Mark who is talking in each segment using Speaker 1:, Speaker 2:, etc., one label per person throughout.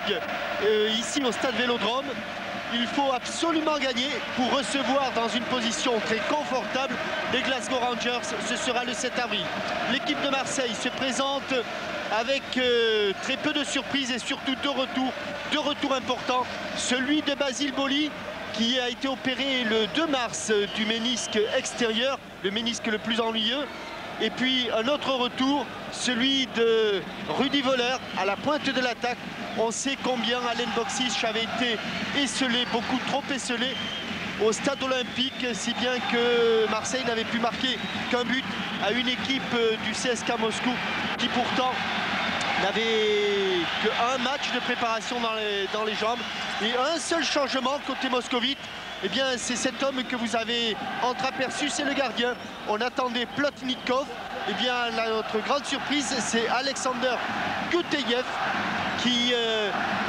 Speaker 1: League ici au stade Vélodrome. Il faut absolument gagner pour recevoir dans une position très confortable les Glasgow Rangers. Ce sera le 7 avril. L'équipe de Marseille se présente avec très peu de surprises et surtout deux retours importants. Celui de Basile Boli qui a été opéré le 2 mars du ménisque extérieur, le ménisque le plus ennuyeux. Et puis un autre retour, celui de Rudy Voller à la pointe de l'attaque. On sait combien Alen Boksic avait été esselé, beaucoup trop esselé au stade olympique, si bien que Marseille n'avait pu marquer qu'un but à une équipe du CSKA Moscou qui pourtant n'avait qu'un match de préparation dans les jambes et un seul changement côté moscovite. Eh bien, c'est cet homme que vous avez entreaperçu, c'est le gardien. On attendait Plotnikov. Eh bien, notre grande surprise, c'est Alexander Gouteyev qui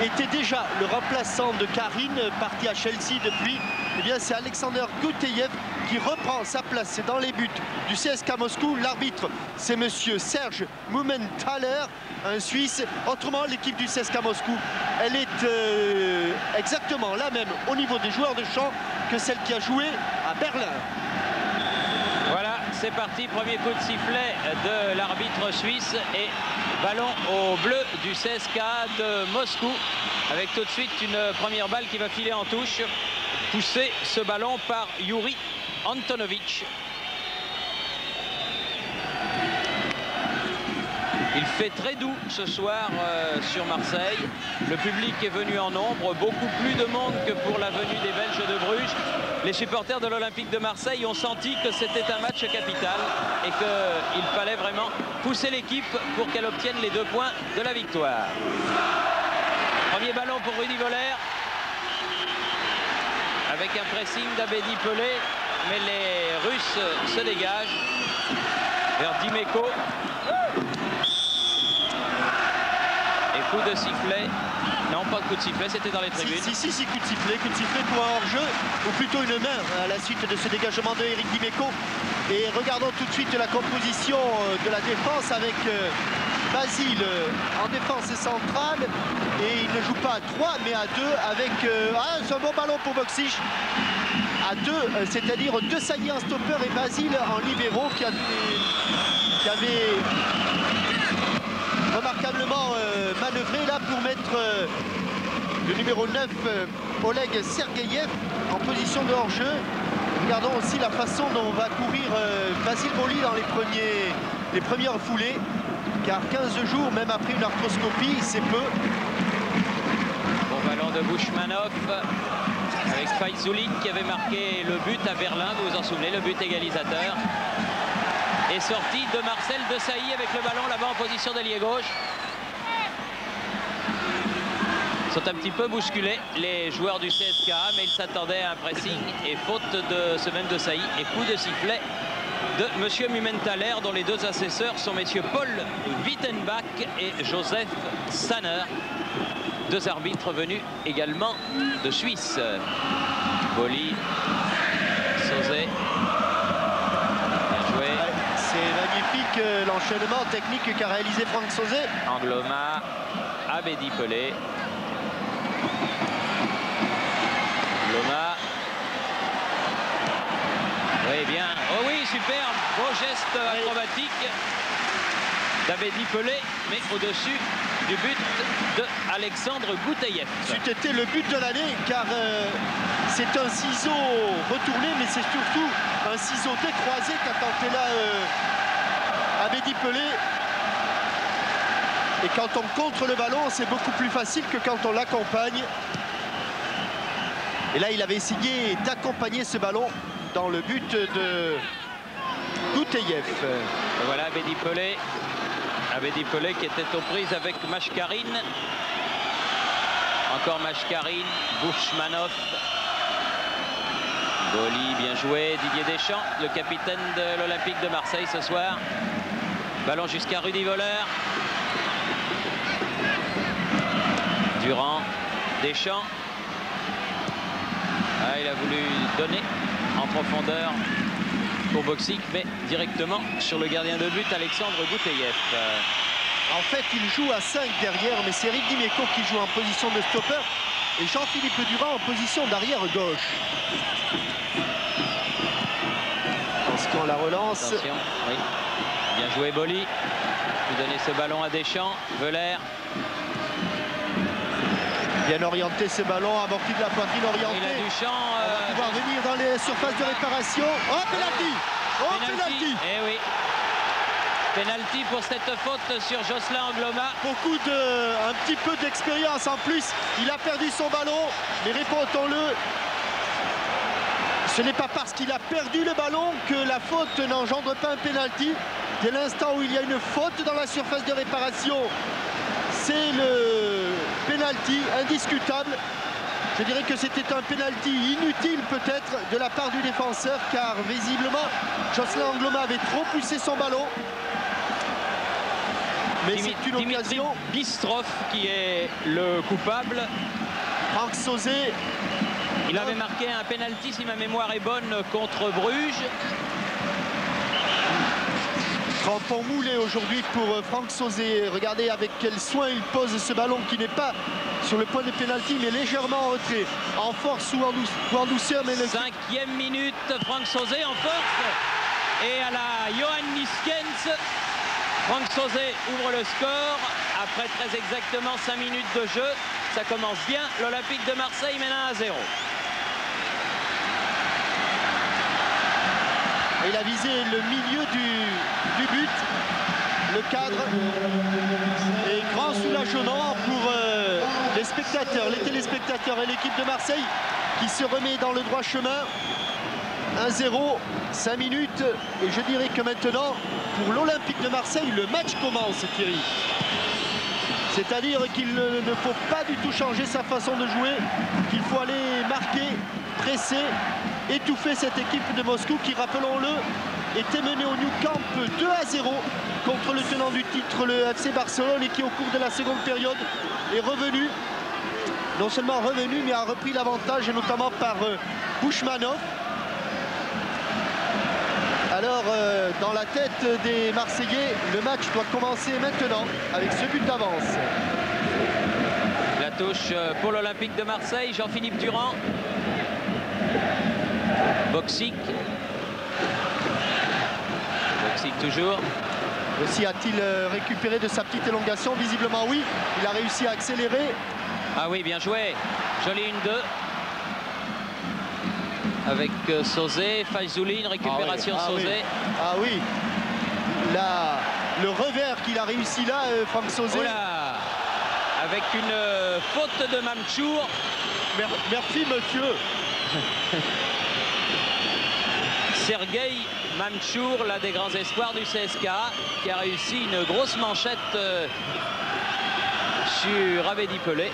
Speaker 1: était déjà le remplaçant de Karine, parti à Chelsea depuis. Eh bien, c'est Alexander Gouteyev qui reprend sa place. C'est dans les buts du CSKA Moscou. L'arbitre, c'est monsieur Serge Mumenthaler, un Suisse. Autrement, l'équipe du CSKA Moscou, elle est exactement la même au niveau des joueurs de champ que celle qui a joué à Berlin.
Speaker 2: Voilà, c'est parti. Premier coup de sifflet de l'arbitre suisse et ballon au bleu du CSKA de Moscou avec tout de suite une première balle qui va filer en touche. Poussé ce ballon par Yuri Antonovic. Il fait très doux ce soir sur Marseille. Le public est venu en nombre, beaucoup plus de monde que pour la venue des Belges de Bruges. Les supporters de l'Olympique de Marseille ont senti que c'était un match capital et qu'il fallait vraiment pousser l'équipe pour qu'elle obtienne les 2 points de la victoire. Premier ballon pour Rudy Voller. Avec un pressing d'Abedi Pelé, mais les Russes se dégagent vers Dimeco. Et coup de sifflet. Non, pas de coup de sifflet, c'était dans les tribunes.
Speaker 1: Si, coup de sifflet pour un hors-jeu, ou plutôt une main à la suite de ce dégagement de Eric Dimeco. Et regardons tout de suite la composition de la défense avec Basile en défense centrale. Et il ne joue pas à 3 mais à 2 avec c'est un bon ballon pour Boksic. À 2, c'est-à-dire Desailly en stopper et Basile en libéraux qui avait remarquablement manœuvré là pour mettre le numéro 9 Oleg Sergeyev en position de hors-jeu. Regardons aussi la façon dont va courir Basile Boli dans les premières foulées, car 15 jours, même après une arthroscopie, c'est peu.
Speaker 2: Bon ballon de Bushmanov avec Faizulik qui avait marqué le but à Berlin, vous vous en souvenez, le but égalisateur. Et sortie de Marcel Desailly avec le ballon là-bas en position d'ailier gauche. Ils sont un petit peu bousculés, les joueurs du CSKA, mais ils s'attendaient à un pressing et faute de ce même Desailly et coup de sifflet de monsieur Mumenthaler, dont les 2 assesseurs sont messieurs Paul Wittenbach et Joseph Sanner. 2 arbitres venus également de Suisse. Boli, Sauzet. Bien joué.
Speaker 1: C'est magnifique l'enchaînement technique qu'a réalisé Franck Sauzet.
Speaker 2: Angloma, Abedi Pelé. Angloma. Oui, bien. Oh oui, superbe. Beau geste acrobatique d'Abedi Pelé, mais au-dessus du but de Alexandre Gouteyev.
Speaker 1: C'eût été le but de l'année, car c'est un ciseau retourné, mais c'est surtout un ciseau décroisé qu'a tenté là Abedi Pelé. Et quand on contre le ballon, c'est beaucoup plus facile que quand on l'accompagne. Et là, il avait essayé d'accompagner ce ballon dans le but de Gouteyev.
Speaker 2: Voilà Abedi Pelé. Abedi Pelé qui était aux prises avec Mashkarine. Encore Mashkarine, Bushmanov. Boli, bien joué. Didier Deschamps, le capitaine de l'Olympique de Marseille ce soir. Ballon jusqu'à Rudy Voller. Durand, Deschamps. Ah, il a voulu donner en profondeur pour Boksic, mais directement sur le gardien de but, Alexandre Gouteyev.
Speaker 1: En fait, il joue à 5 derrière, mais c'est Eric Dimeco qui joue en position de stopper et Jean-Philippe Durand en position d'arrière gauche. Attention à la relance.
Speaker 2: Attention, oui. Bien joué Boli. Il donner ce ballon à Deschamps. Veuler.
Speaker 1: Bien orienté ce ballon, amorti de la poitrine orientée.
Speaker 2: Il a du champ.
Speaker 1: On va venir dans les surfaces de réparation. Oh, penalty! Oh, penalty!
Speaker 2: Eh oui. Penalty pour cette faute sur Jocelyn Angloma.
Speaker 1: Un petit peu d'expérience en plus. Il a perdu son ballon, mais répondons-le. Ce n'est pas parce qu'il a perdu le ballon que la faute n'engendre pas un penalty. Dès l'instant où il y a une faute dans la surface de réparation, c'est le penalty indiscutable. Je dirais que c'était un penalty inutile peut-être de la part du défenseur, car visiblement Jocelyn Angloma avait trop poussé son ballon. Mais c'est une occasion.
Speaker 2: Bystrov qui est le coupable.
Speaker 1: Franck Sauzet.
Speaker 2: Il avait marqué un penalty, si ma mémoire est bonne, contre Bruges.
Speaker 1: Crampon moulé aujourd'hui pour Franck Sauzet. Regardez avec quel soin il pose ce ballon qui n'est pas sur le point de pénalty, mais légèrement en retrait. En force ou en douceur. Mais le
Speaker 2: 5e minute, Franck Sauzet en force. Et à la Johan Niskens, Franck Sauzet ouvre le score. Après très exactement 5 minutes de jeu, ça commence bien. L'Olympique de Marseille mène 1-0.
Speaker 1: Il a visé le milieu du but, le cadre. Et grand soulagement pour les spectateurs, les téléspectateurs et l'équipe de Marseille qui se remet dans le droit chemin. 1-0, 5 minutes. Et je dirais que maintenant, pour l'Olympique de Marseille, le match commence, Thierry. C'est-à-dire qu'il ne faut pas du tout changer sa façon de jouer, qu'il faut aller marquer, presser, étouffer cette équipe de Moscou qui, rappelons-le, était menée au Nou Camp 2-0 contre le tenant du titre, le FC Barcelone, et qui au cours de la seconde période est revenu, non seulement revenu, mais a repris l'avantage, notamment par Bouchmanov. Alors, dans la tête des Marseillais, le match doit commencer maintenant avec ce but d'avance.
Speaker 2: La touche pour l'Olympique de Marseille, Jean-Philippe Durand. Boksic. Boksic toujours.
Speaker 1: Aussi a-t-il récupéré de sa petite élongation? Visiblement oui, il a réussi à accélérer.
Speaker 2: Ah oui, bien joué. Joli 1-2. Avec Sauzet, Faizoulin, récupération Sauzet.
Speaker 1: Ah oui, le revers qu'il a réussi là, Franck Sauzet.
Speaker 2: Voilà. Avec une faute de Mamchour.
Speaker 1: Merci monsieur.
Speaker 2: Sergueï Mamchour, l'un des grands espoirs du CSKA, qui a réussi une grosse manchette sur Abedi Pelé.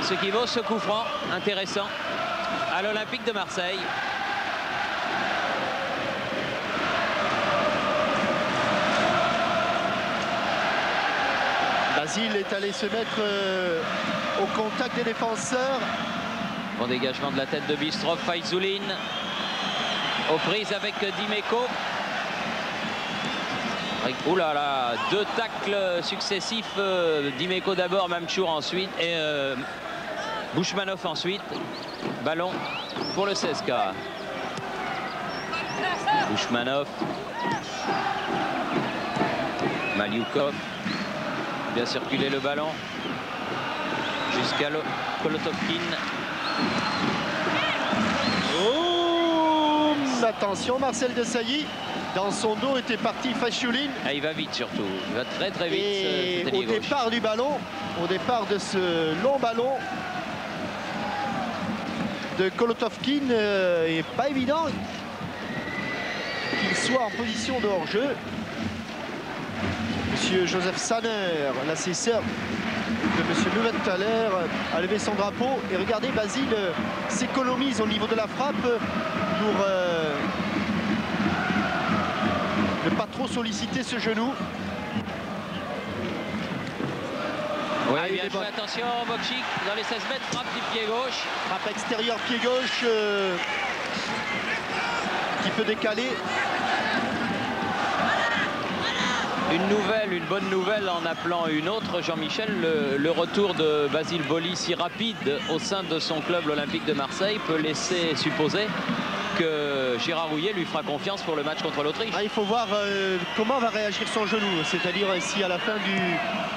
Speaker 2: Ce qui vaut ce coup franc intéressant à l'Olympique de Marseille.
Speaker 1: Basile est allé se mettre au contact des défenseurs.
Speaker 2: Bon dégagement de la tête de Bystrov, Faizoulin aux prises avec Dimeco. Oh là là, 2 tacles successifs, Dimeco d'abord, Mamchour ensuite et Bouchmanov ensuite. Ballon pour le CSKA. Bouchmanov. Maliukov. Bien circulé le ballon. Jusqu'à Kolotovkin.
Speaker 1: Oh, attention, Marcel Desailly. Dans son dos était parti Faizoulin.
Speaker 2: Ah, il va vite surtout. Il va très très vite.
Speaker 1: Et au départ du ballon, au départ de ce long ballon de Kolotovkin, est pas évident qu'il soit en position de hors-jeu. Monsieur Joseph Saner, l'assesseur de monsieur Mumenthaler, a levé son drapeau. Et regardez, Basile s'économise au niveau de la frappe pour ne pas trop solliciter ce genou.
Speaker 2: Oui, bien joué, attention, Boksic dans les 16 mètres, frappe du pied gauche.
Speaker 1: Frappe extérieur pied gauche qui peut décaler.
Speaker 2: Une bonne nouvelle en appelant une autre, Jean-Michel, le retour de Basile Boli si rapide au sein de son club l'Olympique de Marseille peut laisser supposer que Gérard Houllier lui fera confiance pour le match contre l'Autriche.
Speaker 1: Il faut voir comment va réagir son genou, c'est-à-dire si à la fin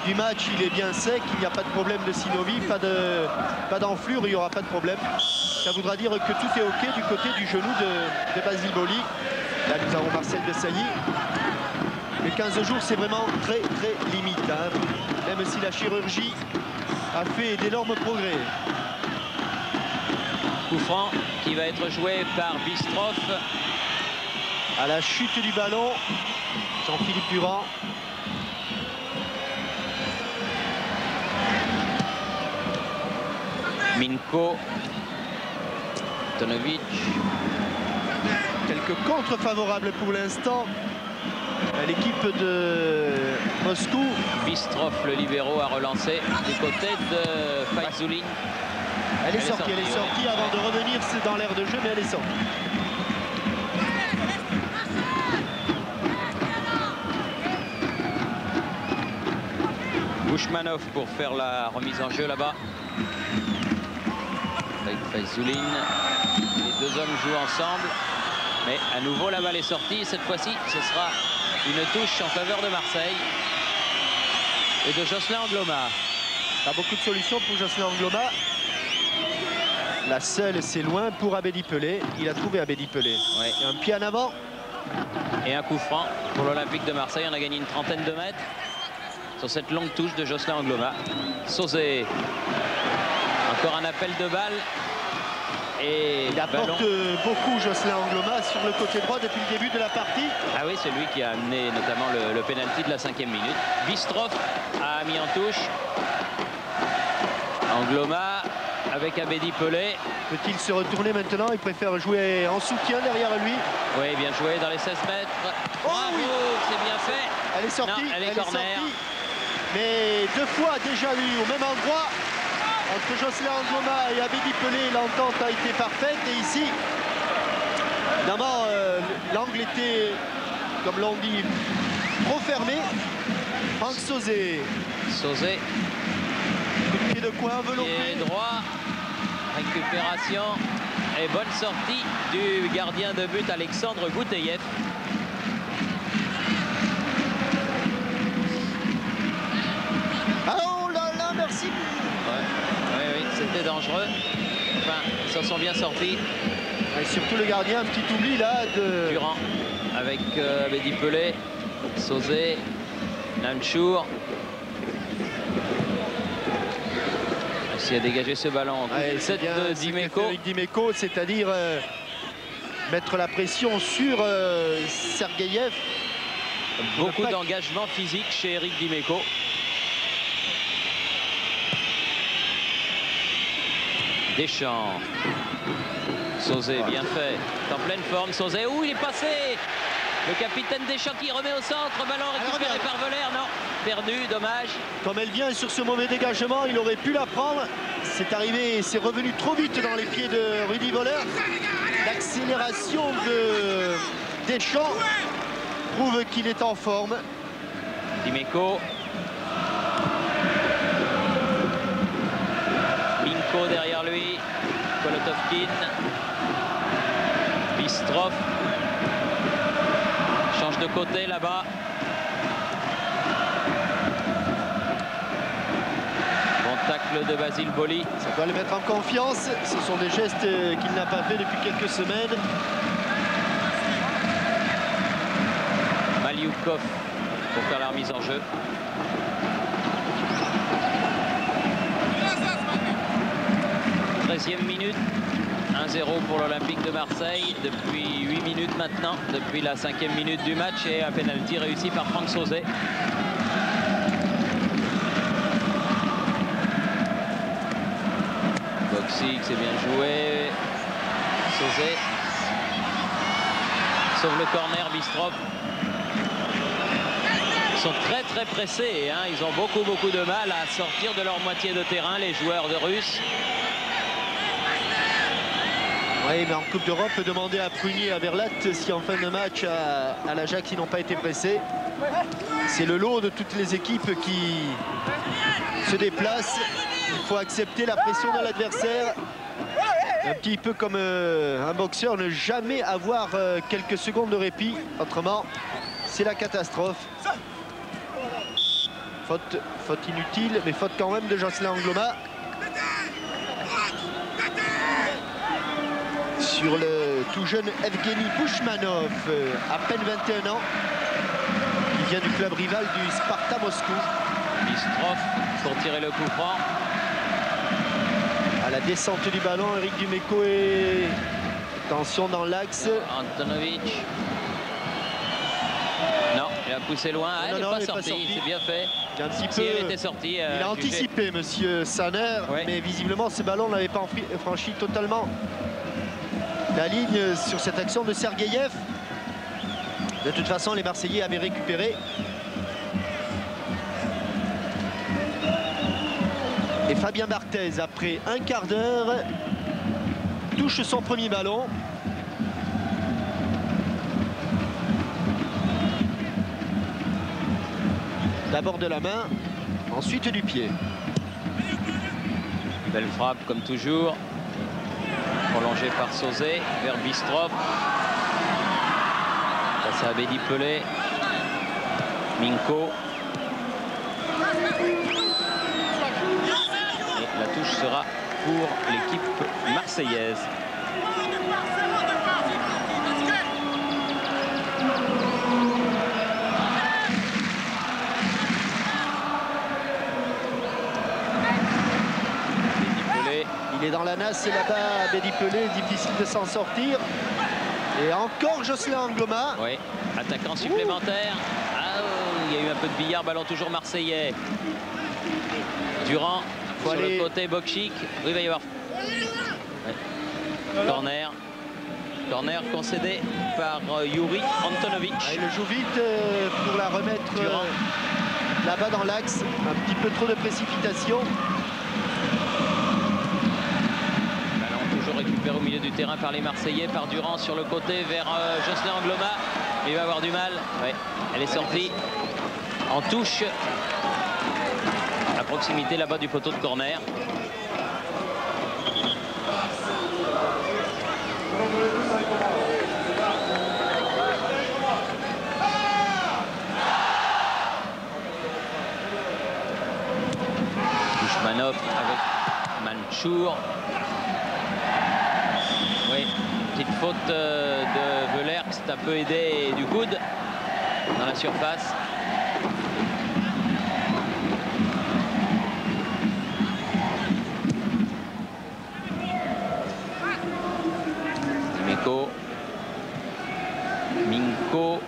Speaker 1: du match il est bien sec, il n'y a pas de problème de synovie, pas d'enflure, il n'y aura pas de problème. Ça voudra dire que tout est OK du côté du genou de Basile Boli. Là nous avons Marcel Desailly. Les 15 jours c'est vraiment très limite, hein, même si la chirurgie a fait d'énormes progrès.
Speaker 2: Coup franc qui va être joué par Bistroff.
Speaker 1: À la chute du ballon, Jean-Philippe Durand.
Speaker 2: Minko. Tonovic.
Speaker 1: Quelques contres favorables pour l'instant. L'équipe de Moscou.
Speaker 2: Bistroff, le libéro, a relancé du côté de Faizoulin.
Speaker 1: Elle est sortie avant de revenir dans l'aire de jeu, mais elle est sortie.
Speaker 2: Bouchmanov pour faire la remise en jeu là-bas. Avec Faizoulin. Les deux hommes jouent ensemble. Mais à nouveau, la balle est sortie. Cette fois-ci, ce sera une touche en faveur de Marseille. Et de Jocelyn Angloma.
Speaker 1: Pas beaucoup de solutions pour Jocelyn Angloma. La seule, c'est loin pour Abedi Pelé. Il a trouvé Abedi Pelé.
Speaker 2: Ouais.
Speaker 1: Et un pied en avant.
Speaker 2: Et un coup franc pour l'Olympique de Marseille. On a gagné une trentaine de mètres sur cette longue touche de Jocelyn Angloma. Sauzé. Encore un appel de balle. Et
Speaker 1: il apporte beaucoup Jocelyn Angloma sur le côté droit depuis le début de la partie.
Speaker 2: Ah oui, c'est lui qui a amené notamment le pénalty de la 5e minute. Bistroff a mis en touche. Angloma avec Abedi Pelé.
Speaker 1: Peut-il se retourner maintenant? Il préfère jouer en soutien derrière lui.
Speaker 2: Oui, bien joué dans les 16 mètres.
Speaker 1: Oh,
Speaker 2: bravo,
Speaker 1: oui.
Speaker 2: C'est bien fait.
Speaker 1: Elle est sortie.
Speaker 2: Non, elle est corner.
Speaker 1: Sortie. Mais deux fois déjà eu au même endroit. Entre Jocelyn Angloma et Abedi Pelé, l'entente a été parfaite. Et ici, évidemment, l'angle était, comme l'on dit, trop fermé. Franck Sauzé.
Speaker 2: Sauzé.
Speaker 1: Coup de pied de coin enveloppé.
Speaker 2: Pied droit. Récupération. Et bonne sortie du gardien de but Alexandre Gouteyev.
Speaker 1: Ah oh là là, merci.
Speaker 2: Oui, c'était dangereux. Enfin, ils s'en sont bien sortis.
Speaker 1: Et surtout le gardien, un petit oubli là de
Speaker 2: Durand avec Abedi Pelé, Sauzé, Nanchour. Réussi à dégager ce ballon.
Speaker 1: Ouais,
Speaker 2: C'est de Dimeco.
Speaker 1: Dimeco, c'est-à-dire mettre la pression sur Sergeyev.
Speaker 2: Beaucoup d'engagement physique chez Eric Dimeco. Deschamps. Sauzé, bien fait. En pleine forme, Sauzé. Où il est passé? Le capitaine Deschamps qui remet au centre. Ballon récupéré par Voller. Non, perdu, dommage.
Speaker 1: Comme elle vient sur ce mauvais dégagement, il aurait pu la prendre. C'est arrivé, c'est revenu trop vite dans les pieds de Rudy Voller. L'accélération de Deschamps prouve qu'il est en forme.
Speaker 2: Dimeco. Minko derrière lui. Kolotovkin. Bistroff. Change de côté là-bas. Bon tacle de Basile Boli.
Speaker 1: Ça doit le mettre en confiance. Ce sont des gestes qu'il n'a pas fait depuis quelques semaines.
Speaker 2: Malioukov pour faire la remise en jeu. Minute, 1-0 pour l'Olympique de Marseille depuis 8 minutes maintenant, depuis la 5e minute du match, et un pénalty réussi par Franck Sauzé. Boxing, c'est bien joué. Sauzé sauve le corner. Bistroff. Ils sont très pressés, hein. Ils ont beaucoup de mal à sortir de leur moitié de terrain, les joueurs de Russes.
Speaker 1: Oui, mais en Coupe d'Europe, demander à Prunier, à Verlat, si en fin de match à l'Ajax ils n'ont pas été pressés. C'est le lot de toutes les équipes qui se déplacent. Il faut accepter la pression de l'adversaire. Un petit peu comme un boxeur, ne jamais avoir quelques secondes de répit. Autrement, c'est la catastrophe. Faute inutile, mais faute quand même de Jocelyn Angloma. Sur le tout jeune Evgeny Bushmanov, à peine 21 ans, qui vient du club rival du Sparta Moscou.
Speaker 2: Bistrov pour tirer le coup franc.
Speaker 1: À la descente du ballon, Eric Duméco est... Attention dans l'axe.
Speaker 2: Antonovic. Non, il a poussé loin. Ah, il n'est pas sorti, c'est bien fait.
Speaker 1: Si
Speaker 2: elle était sortie,
Speaker 1: il a anticipé, monsieur Saner, ouais. Mais visiblement, ce ballon n'avait pas franchi totalement la ligne sur cette action de Sergueïev. De toute façon, les Marseillais avaient récupéré. Et Fabien Barthez, après un quart d'heure, touche son premier ballon. D'abord de la main, ensuite du pied.
Speaker 2: Belle frappe comme toujours. Prolongé par Sauzet vers Bistrov. Passe à Abedi Pelé. Minko. Et la touche sera pour l'équipe marseillaise.
Speaker 1: Il est dans la nasse, et là-bas, Abedi Pelé, difficile de s'en sortir. Et encore Jocelyn Angloma.
Speaker 2: Oui, attaquant supplémentaire. Ah, il y a eu un peu de billard, ballon toujours marseillais. Durand sur le côté, Bokchik. Oui, il va y avoir. Ouais. Corner. Corner concédé par Yuri Antonovic.
Speaker 1: Il le joue vite pour la remettre là-bas dans l'axe. Un petit peu trop de précipitation.
Speaker 2: Récupéré au milieu du terrain par les Marseillais, par Durand sur le côté vers Jocelyn Angloma. Il va avoir du mal. Ouais, elle est sortie en touche à proximité là-bas du poteau de corner. Bushmanov avec Manchour. Oui, petite faute de Veler qui s'est un peu aidé du coude dans la surface. Dimeco. Minko.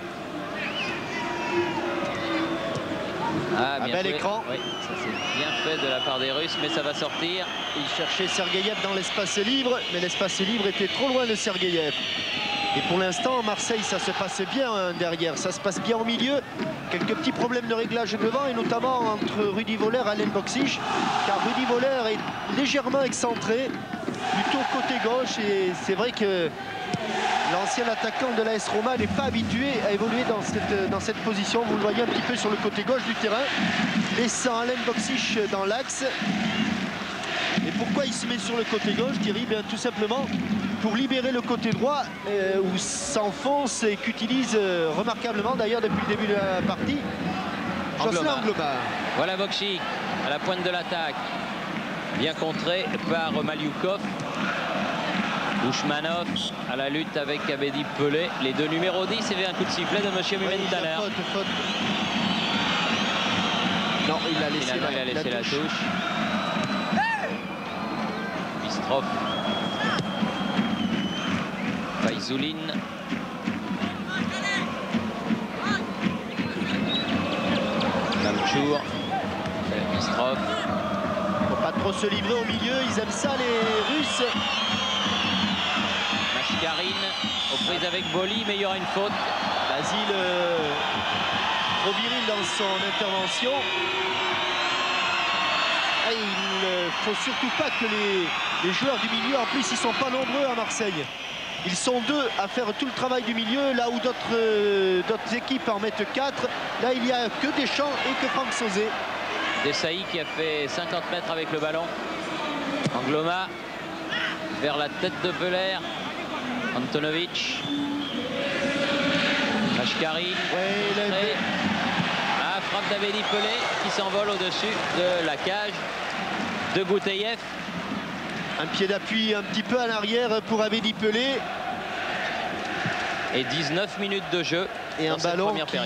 Speaker 2: Ah, bien
Speaker 1: bel
Speaker 2: joué.
Speaker 1: écran.
Speaker 2: Oui, ça c'est bien fait de la part des Russes, mais ça va sortir.
Speaker 1: Il cherchait Sergueïev dans l'espace libre, mais l'espace libre était trop loin de Sergueïev. Et pour l'instant, à Marseille, ça se passe bien derrière. Ça se passe bien au milieu. Quelques petits problèmes de réglage devant, et notamment entre Rudi Voller et Alen Bokšić, car Rudi Voller est légèrement excentré, plutôt côté gauche, et c'est vrai que l'ancien attaquant de l'AS Roma n'est pas habitué à évoluer dans cette position. Vous le voyez un petit peu sur le côté gauche du terrain, laissant Alen Bokšić dans l'axe. Et pourquoi il se met sur le côté gauche, Thierry? Bien, tout simplement pour libérer le côté droit où s'enfonce et qu'utilise remarquablement d'ailleurs depuis le début de la partie Jocelyn Angloma.
Speaker 2: Voilà Bokšić à la pointe de l'attaque, bien contré par Maliukov. Bushmanov à la lutte avec Abedi Pelé, les deux numéros 10. Il y avait un coup de sifflet de monsieur Mumenthaler.
Speaker 1: Faute. Non, il a laissé,
Speaker 2: la touche. Bistrov. Faizuline. Manchour. Bistrov.
Speaker 1: Faut pas trop se livrer au milieu, ils aiment ça les Russes.
Speaker 2: Mashkarine aux prises avec Boli, mais il y aura une faute.
Speaker 1: Basile trop viril dans son intervention. Et il faut surtout pas que les joueurs du milieu, en plus ils sont pas nombreux à Marseille. Ils sont 2 à faire tout le travail du milieu, là où d'autres équipes en mettent 4. Là il n'y a que Deschamps et que Franck Sauzet.
Speaker 2: Desailly qui a fait 50 mètres avec le ballon. Angloma vers la tête de Peler. Antonovic. Ashkari. Frappe d'Abedi Pelé qui s'envole au-dessus de la cage de Gouteyev.
Speaker 1: Un pied d'appui un petit peu à l'arrière pour Abedi Pelé.
Speaker 2: Et 19 minutes de jeu.
Speaker 1: Et un ballon qui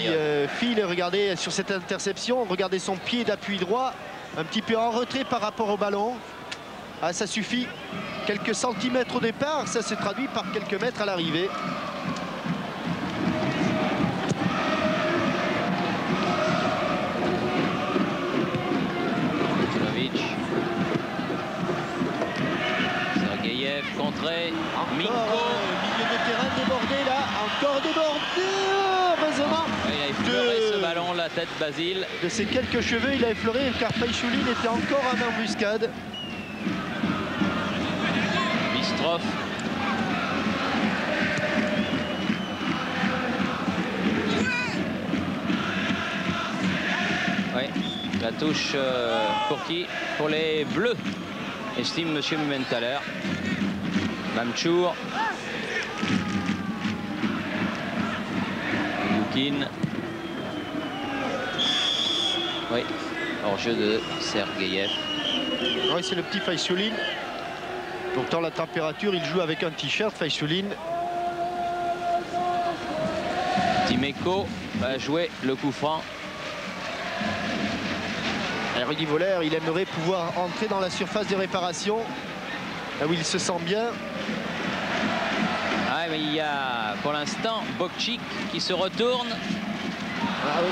Speaker 1: file, regardez sur cette interception, regardez son pied d'appui droit, un petit peu en retrait par rapport au ballon. Ah, ça suffit, quelques centimètres au départ, ça se traduit par quelques mètres à l'arrivée.
Speaker 2: Sergeyev contré, Minko.
Speaker 1: Milieu de terrain débordé là, encore débordé, heureusement.
Speaker 2: Il a effleuré ce ballon, la tête Basile.
Speaker 1: De ses quelques cheveux, il a effleuré car Faychoulin était encore en embuscade.
Speaker 2: Bistrov. Oui, la touche pour qui? Pour les Bleus, estime monsieur Mumenthaler. Mamchour. Yukin. Oui, hors-jeu de Sergeyev.
Speaker 1: Oui, c'est le petit Faychoulin. Pourtant, la température, il joue avec un t-shirt, Faychoulin.
Speaker 2: Dimeco va jouer le coup franc.
Speaker 1: Et Rudy Voller, il aimerait pouvoir entrer dans la surface de réparation, là où il se sent bien.
Speaker 2: Ah, mais il y a pour l'instant Bokchik qui se retourne.
Speaker 1: Ah oui.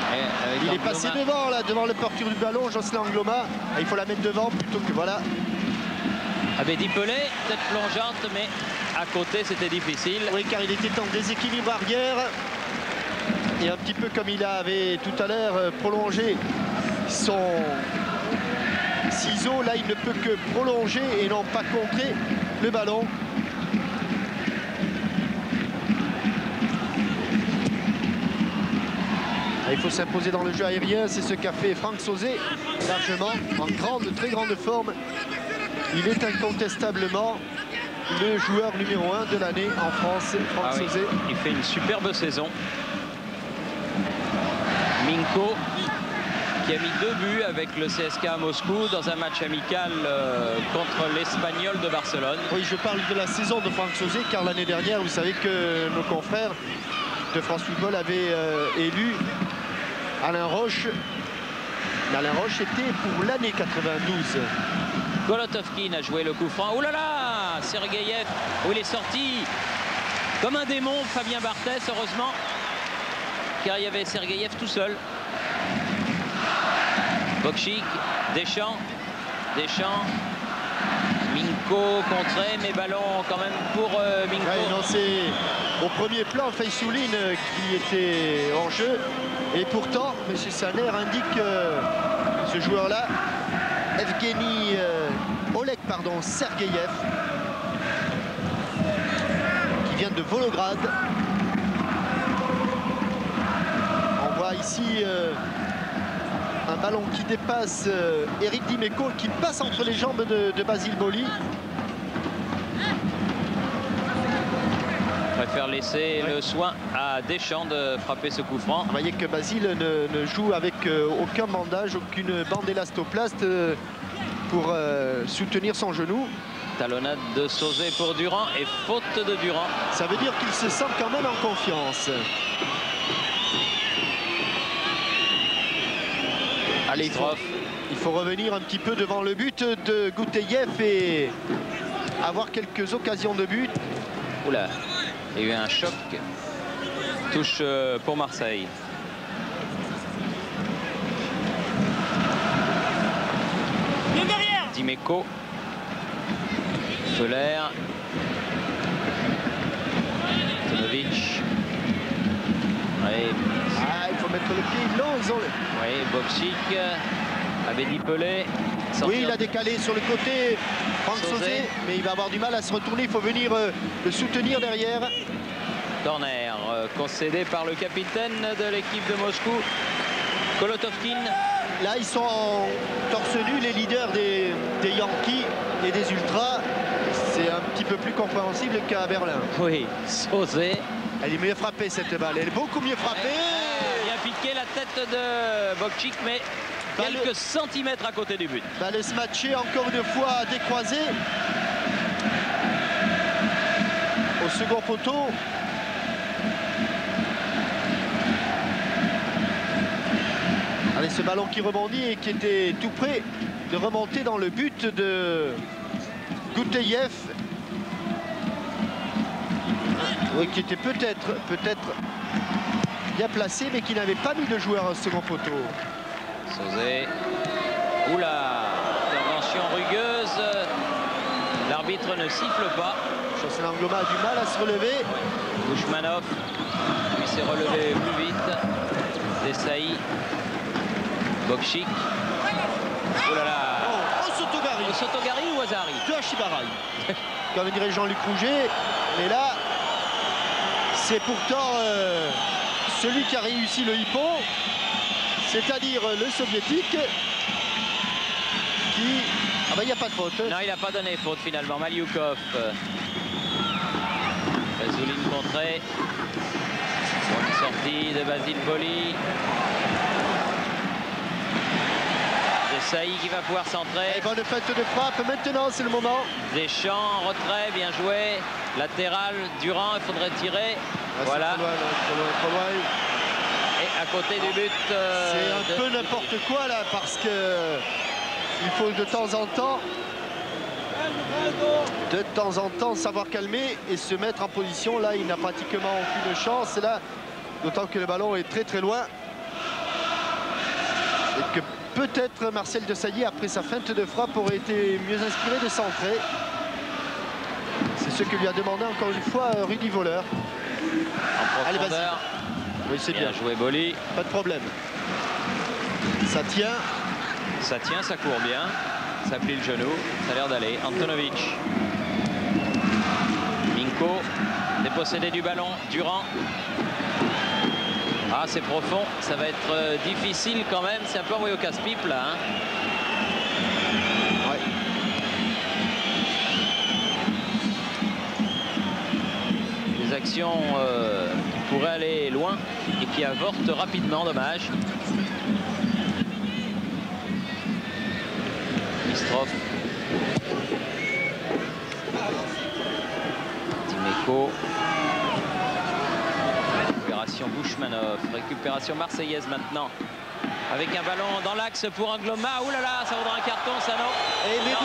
Speaker 1: Il est passé devant, là, devant le porteur du ballon, Jocelyn Angloma. Ah, il faut la mettre devant plutôt que voilà.
Speaker 2: Abedi Pelé, tête plongeante, mais à côté c'était difficile.
Speaker 1: Oui, car il était en déséquilibre arrière. Et un petit peu comme il avait tout à l'heure prolongé son ciseau, là il ne peut que prolonger et non pas contrer le ballon. Il faut s'imposer dans le jeu aérien, c'est ce qu'a fait Franck Sauzet largement, en très grande forme. Il est incontestablement le joueur numéro 1 de l'année en France, Franck Sauzet.
Speaker 2: Oui. Il fait une superbe saison. Minko qui a mis 2 buts avec le CSKA Moscou dans un match amical contre l'Espagnol de Barcelone.
Speaker 1: Oui, je parle de la saison de Franck Sauzet car l'année dernière, vous savez que nos confrères de France Football avaient élu Alain Roche. Alain Roche était pour l'année 92.
Speaker 2: Golotovkin a joué le coup franc. Ouh là là, Sergeyev, où il est sorti comme un démon, Fabien Barthès, heureusement, car il y avait Sergeyev tout seul. Bokchik, Deschamps, Minko contré, mais ballon quand même pour Minko.
Speaker 1: Ouais, non, c'est au premier plan Faychoulin qui était en jeu. Et pourtant, M. Saner indique ce joueur-là, Evgeny Sergeyev, qui vient de Volograd. On voit ici un ballon qui dépasse Eric Dimeco, qui passe entre les jambes de Basile Boli.
Speaker 2: Préfère laisser le soin à Deschamps de frapper ce coup franc.
Speaker 1: Vous voyez que Basile ne joue avec aucun bandage, aucune bande élastoplaste pour soutenir son genou.
Speaker 2: Talonnade de Sauzet pour Durand et faute de Durand.
Speaker 1: Ça veut dire qu'il se sent quand même en confiance. Allez, il faut revenir un petit peu devant le but de Gouteyev et avoir quelques occasions de but.
Speaker 2: Oula, il y a eu un choc. Touche pour Marseille. Dimeco. Feller. Tonovic. Ouais.
Speaker 1: Ah, il faut mettre le pied long, ils ont...
Speaker 2: Oui, Bokchik. Abedi Pelé.
Speaker 1: Oui, il a décalé sur le côté, Franck Sauzet, mais il va avoir du mal à se retourner. Il faut venir le soutenir derrière.
Speaker 2: Corner concédé par le capitaine de l'équipe de Moscou, Kolotovkin.
Speaker 1: Là, ils sont en torse nu, les leaders des Yankees et des Ultras. C'est un petit peu plus compréhensible qu'à Berlin.
Speaker 2: Oui, Sauzet.
Speaker 1: Elle est mieux frappée, cette balle. Elle est beaucoup mieux frappée.
Speaker 2: Bien piqué la tête de Bokchik, mais quelques centimètres à côté du but.
Speaker 1: Balle se matcher encore une fois décroisée. Au second poteau. Allez, ce ballon qui rebondit et qui était tout près de remonter dans le but de Gouteyev. Oui, qui était peut-être bien placé, mais qui n'avait pas mis de joueur au second poteau.
Speaker 2: Sauzet. Oula, intervention rugueuse. L'arbitre ne siffle pas.
Speaker 1: Jocelyn Angloma a du mal à se relever.
Speaker 2: Bouchmanov, lui s'est relevé plus vite. Desailly. Bokchik. Oh là là.
Speaker 1: Oh, Sotogari.
Speaker 2: Sotogari ou Azari?
Speaker 1: De Hachibarai. Comme dirait Jean-Luc Rouget. Mais là, c'est pourtant celui qui a réussi le hippon, c'est-à-dire le soviétique, qui... Ah ben, il n'y a pas de faute.
Speaker 2: Non, il n'a pas donné faute finalement. Maliukov. Bazouline contrée. Bonne sortie de Basile Boli. Desailly qui va pouvoir centrer.
Speaker 1: Et bonne fête de frappe. Maintenant, c'est le moment.
Speaker 2: Deschamps, retrait, bien joué. Latéral, Durand, il faudrait tirer.
Speaker 1: Ah,
Speaker 2: voilà.
Speaker 1: Trop loin.
Speaker 2: Et à côté du but.
Speaker 1: C'est un peu n'importe quoi là, parce que il faut de temps en temps savoir calmer et se mettre en position. Là, il n'a pratiquement aucune chance. Là, d'autant que le ballon est très loin. Et que peut-être Marcel Desailly, après sa feinte de frappe, aurait été mieux inspiré de centrer. C'est ce que lui a demandé encore une fois Rudy Voleur.
Speaker 2: En
Speaker 1: allez, vas-y. Oui, c'est bien
Speaker 2: joué Boli.
Speaker 1: Pas de problème. Ça tient.
Speaker 2: Ça tient, ça court bien. Ça plie le genou. Ça a l'air d'aller. Antonovic. Minko. Dépossédé du ballon. Durand. Ah, c'est profond. Ça va être difficile quand même. C'est un peu envoyé au casse-pipe là. Hein.
Speaker 1: Ouais.
Speaker 2: Des actions qui pourraient aller loin et qui avortent rapidement. Dommage. Mistrov. Dimeco. Récupération Bouchmanov. Récupération marseillaise maintenant. Avec un ballon dans l'axe pour Angloma. Ouh là là, ça vaudra un carton, ça non.
Speaker 1: Et mais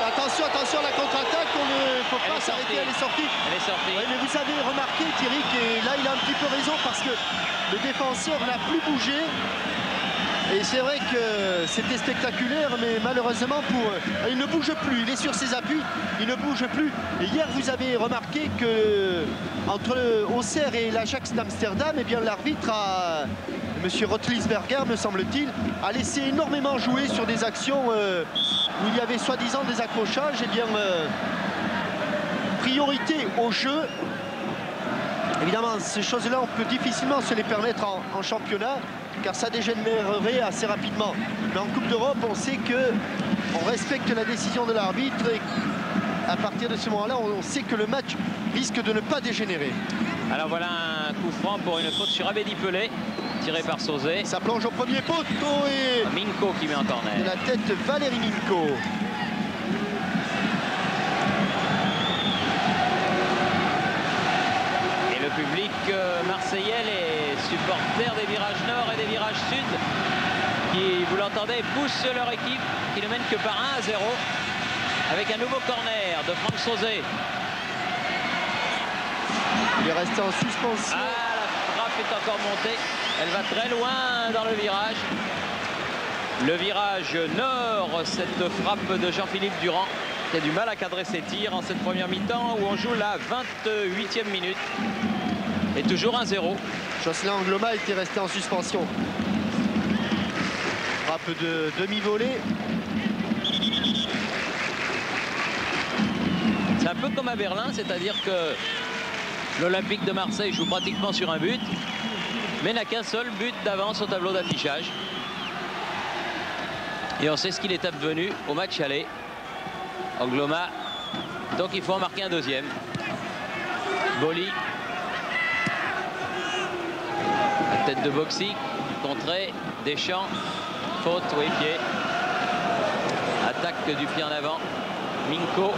Speaker 1: attention, la contre-attaque, on ne faut pas s'arrêter, elle est sortie.
Speaker 2: Elle est sortie.
Speaker 1: Ouais, mais vous avez remarqué, Thierry, que là, il a un petit peu raison parce que le défenseur n'a plus bougé. Et c'est vrai que c'était spectaculaire, mais malheureusement, il ne bouge plus. Il est sur ses appuis, il ne bouge plus. Et hier, vous avez remarqué que entre Auxerre et l'Ajax d'Amsterdam, eh bien l'arbitre a... Monsieur Rotlisberger, me semble-t-il, a laissé énormément jouer sur des actions où il y avait soi-disant des accrochages. Eh bien, priorité au jeu. Évidemment, ces choses-là, on peut difficilement se les permettre en championnat, car ça dégénérerait assez rapidement. Mais en Coupe d'Europe, on sait qu'on respecte la décision de l'arbitre et à partir de ce moment-là, on sait que le match risque de ne pas dégénérer.
Speaker 2: Alors voilà un coup franc pour une faute sur Abedi Pelé, tiré par Sauzet.
Speaker 1: Ça plonge au premier poteau et...
Speaker 2: Minko qui met en corner.
Speaker 1: De la tête, Valérie Minko.
Speaker 2: Et le public marseillais, les supporters des virages nord et des virages sud, qui, vous l'entendez, poussent leur équipe, qui ne mène que par 1-0, avec un nouveau corner de Franck Sauzet.
Speaker 1: Il est resté en suspension.
Speaker 2: Ah, la frappe est encore montée. Elle va très loin dans le virage. Le virage nord, cette frappe de Jean-Philippe Durand qui a du mal à cadrer ses tirs en cette première mi-temps où on joue la 28e minute. Et toujours 1-0.
Speaker 1: Jocelyn Angloma était resté en suspension. Frappe de demi-volée.
Speaker 2: un peu comme à Berlin, c'est-à-dire que l'Olympique de Marseille joue pratiquement sur un but, mais n'a qu'un seul but d'avance au tableau d'affichage. Et on sait ce qu'il est advenu au match aller. Angloma, donc il faut en marquer un deuxième. Boli. La tête de Boxy, contrée, Deschamps, faute, oui, pied. Attaque du pied en avant. Minko,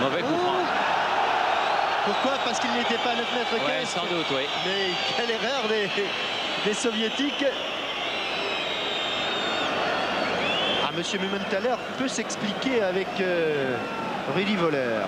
Speaker 2: mauvais coup franc.
Speaker 1: Pourquoi? Parce qu'il n'était pas à 9 mètres 15.
Speaker 2: Ouais, sans doute, oui.
Speaker 1: Mais quelle erreur des Soviétiques. Ah, Monsieur Mumenthaler peut s'expliquer avec Rudy Voller.